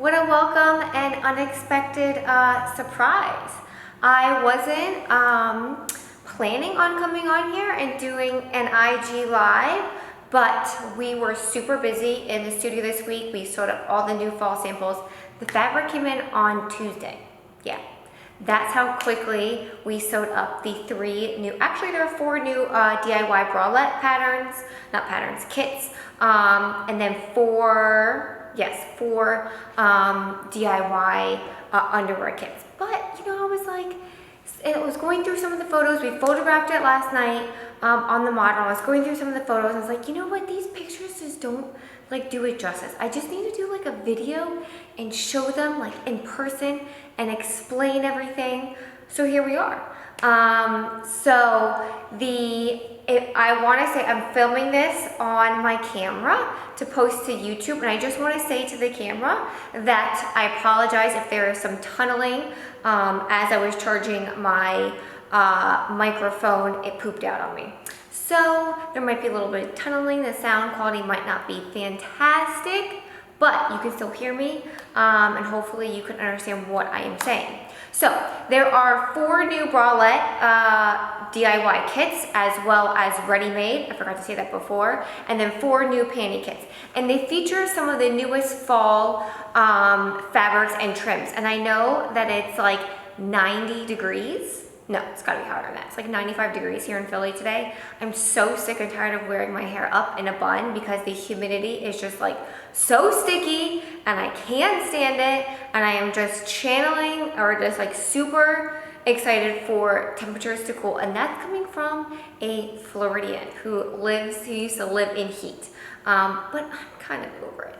What a welcome and unexpected surprise. I wasn't planning on coming on here and doing an IG live, but we were super busy in the studio this week. We sewed up all the new fall samples. The fabric came in on Tuesday. Yeah, that's how quickly we sewed up the actually there are 4 new DIY bralette kits, and then 4 DIY underwear kits. But you know, I was going through some of the photos. We photographed it last night on the model. I was going through some of the photos and I was like, you know what, these pictures just don't do it justice. I just need to do a video and show them in person and explain everything. So here we are. I want to say I'm filming this on my camera to post to YouTube, and I just want to say to the camera that I apologize if there is some tunneling. As I was charging my microphone, it pooped out on me. So there might be a little bit of tunneling. The sound quality might not be fantastic, but you can still hear me, and hopefully you can understand what I am saying. So there are 4 new bralette DIY kits, as well as ready-made. I forgot to say that before. And then 4 new panty kits. And they feature some of the newest fall fabrics and trims. And I know that it's 90 degrees. No, it's gotta be hotter than that. It's 95 degrees here in Philly today. I'm so sick and tired of wearing my hair up in a bun because the humidity is just so sticky and I can't stand it. And I am just channeling or just super excited for temperatures to cool. And that's coming from a Floridian who used to live in heat. But I'm kind of over it.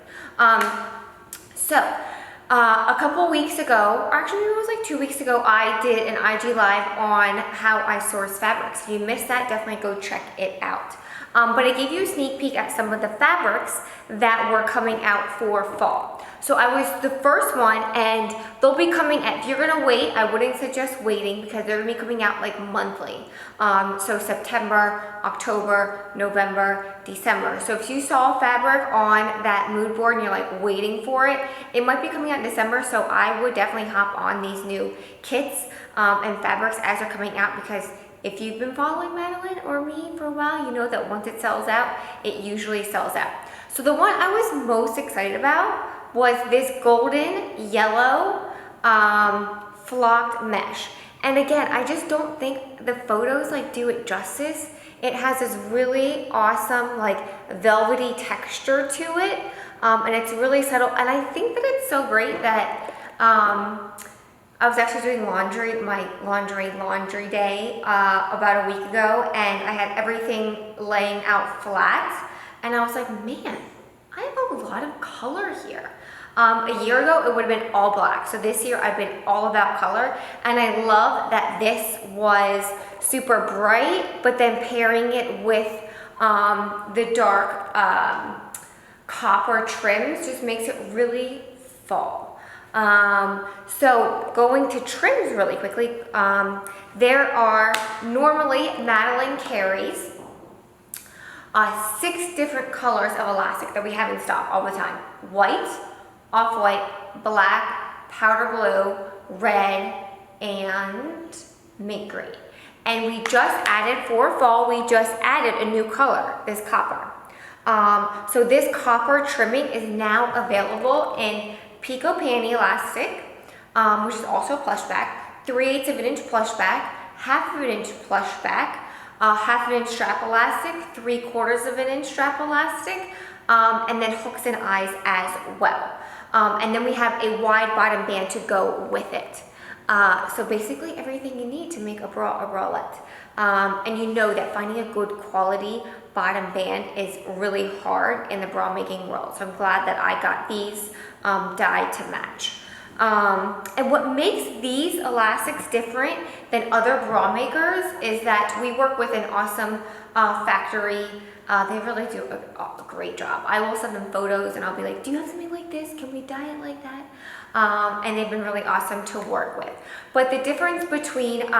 A couple weeks ago, or actually it was 2 weeks ago, I did an IG live on how I source fabrics. If you missed that, definitely go check it out. But I gave you a sneak peek at some of the fabrics that were coming out for fall. So I was the first one, and they'll be coming out. If you're gonna wait, I wouldn't suggest waiting because they're gonna be coming out monthly. So September, October, November, December. So if you saw fabric on that mood board and you're waiting for it, it might be coming out in December. So I would definitely hop on these new kits and fabrics as they're coming out, because if you've been following Madalynne or me for a while, you know that once it sells out, it usually sells out. So the one I was most excited about was this golden yellow flocked mesh. And again, I just don't think the photos do it justice. It has this really awesome velvety texture to it, and it's really subtle. And I think that it's so great that I was actually doing my laundry day about a week ago, and I had everything laying out flat, and I was like, man, I have a lot of color here. A year ago, it would have been all black. So this year, I've been all about color, and I love that this was super bright, but then pairing it with the dark copper trims just makes it really fall. So going to trims really quickly, there are normally Madalynne carries 6 different colors of elastic that we have in stock all the time: white, off-white, black, powder blue, red, and mint green. And we just added for fall, we just added a new color, this copper. So this copper trimming is now available in Picot panty elastic, which is also plush back, 3/8 of an inch plush back, 1/2 of an inch plush back, 1/2 inch strap elastic, 3/4 of an inch strap elastic, and then hooks and eyes as well. And then we have a wide bottom band to go with it. So basically everything you need to make a bralette. And you know that finding a good quality bottom band is really hard in the bra making world. So I'm glad that I got these dyed to match. And what makes these elastics different than other bra makers is that we work with an awesome factory. They really do a great job. I will send them photos and I'll be like, do you have something like this? Can we dye it like that? And they've been really awesome to work with. But the difference between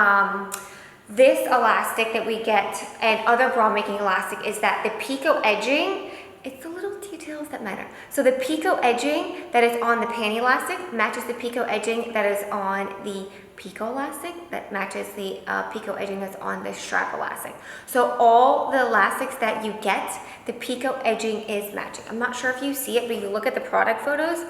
this elastic that we get and other bra making elastic is that the picot edging, it's a little detailed details that matter. So the picot edging that is on the panty elastic matches the picot edging that is on the picot elastic that matches the picot edging that's on the strap elastic. So all the elastics that you get, the picot edging is matching. I'm not sure if you see it, but you look at the product photos,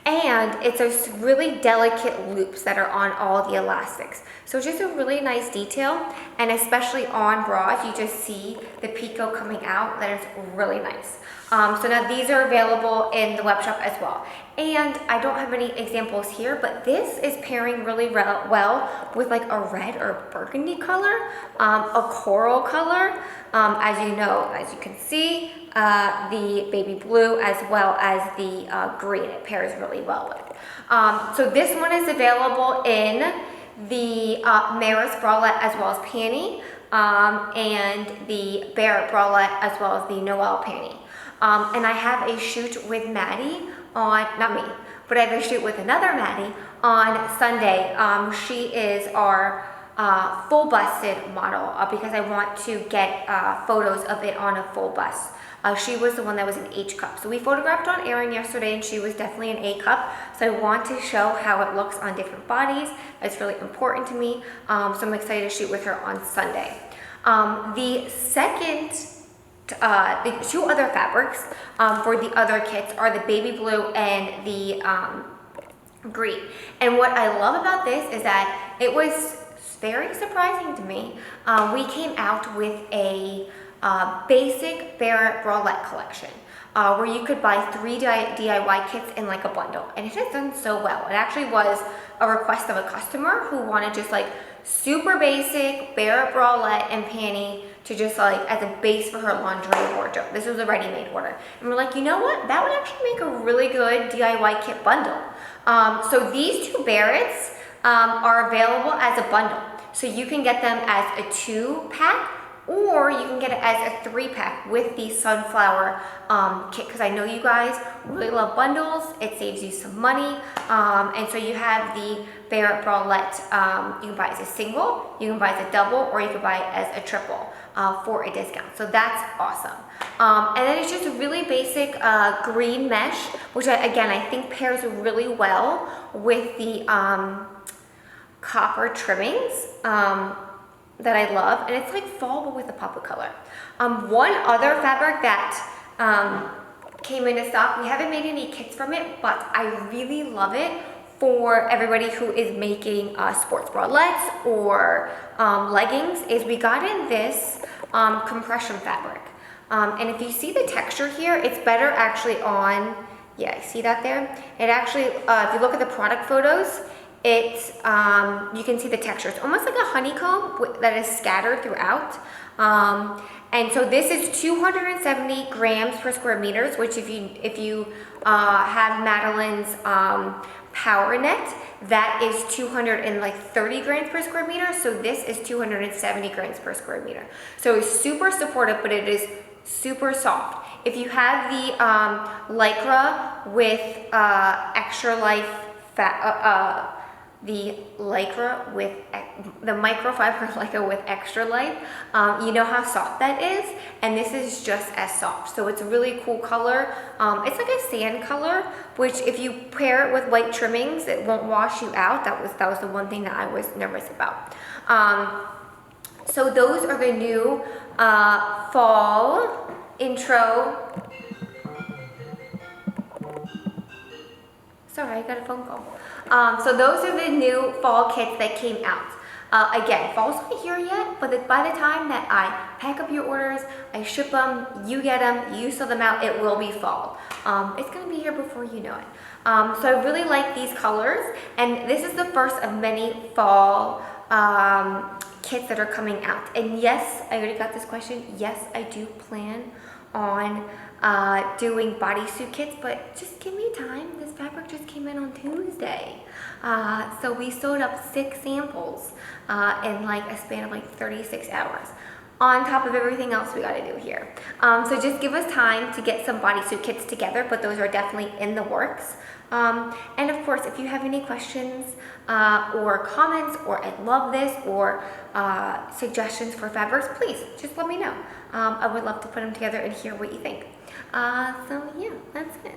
and it's those really delicate loops that are on all the elastics. So it's just a really nice detail, and especially on bras, you just see the picot coming out. That is really nice. So now these are available in the web shop as well. And I don't have any examples here, but this is pairing really well with like a red or burgundy color, a coral color, as you know, as you can see, the baby blue as well as the green. It pairs really well with. So this one is available in the Barrett Bralette as well as panty, and the Barrett Bralette as well as the Noelle panty. And I have a shoot with Maddie on, not me, but I have a shoot with another Maddie on Sunday. She is our full busted model because I want to get photos of it on a full bust. She was the one that was an H cup. So we photographed on Erin yesterday and she was definitely an A cup. So I want to show how it looks on different bodies. It's really important to me. So I'm excited to shoot with her on Sunday. The two other fabrics for the other kits are the baby blue and the green. And what I love about this is that it was very surprising to me. We came out with a basic Barrett Bralette collection where you could buy 3 DIY kits in like a bundle, and it has done so well. It actually was a request of a customer who wanted just like super basic Barrett Bralette and panty to just like as a base for her lingerie wardrobe. This was a ready-made order. And we're like, you know what? That would actually make a really good DIY kit bundle. So these two Barretts are available as a bundle. So you can get them as a 2-pack, or you can get it as a 3-pack with the sunflower kit, because I know you guys really love bundles. It saves you some money. And so you have the Barrett Bralette, you can buy it as a single, you can buy it as a double, or you can buy it as a triple for a discount. So that's awesome. And then it's just a really basic green mesh, which again, I think pairs really well with the copper trimmings that I love. And it's like fall, but with a pop of color. One other fabric that came into stock, we haven't made any kits from it, but I really love it for everybody who is making sports bralettes or leggings, is we got in this compression fabric. And if you see the texture here, it's better actually on, yeah, see that there? It actually, if you look at the product photos, it's, you can see the texture. It's almost like a honeycomb that is scattered throughout. And so this is 270 grams per square meters, which if you have Madalynne's Power Net, that is 230 grams per square meter. So this is 270 grams per square meter. So it's super supportive, but it is super soft. If you have the Lycra with extra life the Lycra with the microfiber Lycra with extra life, you know how soft that is, and this is just as soft. So it's a really cool color. It's like a sand color, which if you pair it with white trimmings, it won't wash you out. That was the one thing that I was nervous about. So those are the new fall intro. Sorry, I got a phone call. So those are the new fall kits that came out. Again, fall's not here yet, but by the time that I pack up your orders, I ship them, you get them, you sell them out, it will be fall. It's gonna be here before you know it. So I really like these colors, and this is the first of many fall kits that are coming out. And yes, I already got this question. Yes, I do plan on doing bodysuit kits, but just give me time. This fabric just came in on Tuesday. So we sewed up 6 samples in like a span of like 36 hours. On top of everything else we gotta do here. So just give us time to get some bodysuit kits together, but those are definitely in the works. And of course, if you have any questions or comments, or I love this, or suggestions for fabrics, please just let me know. I would love to put them together and hear what you think. So yeah, that's it.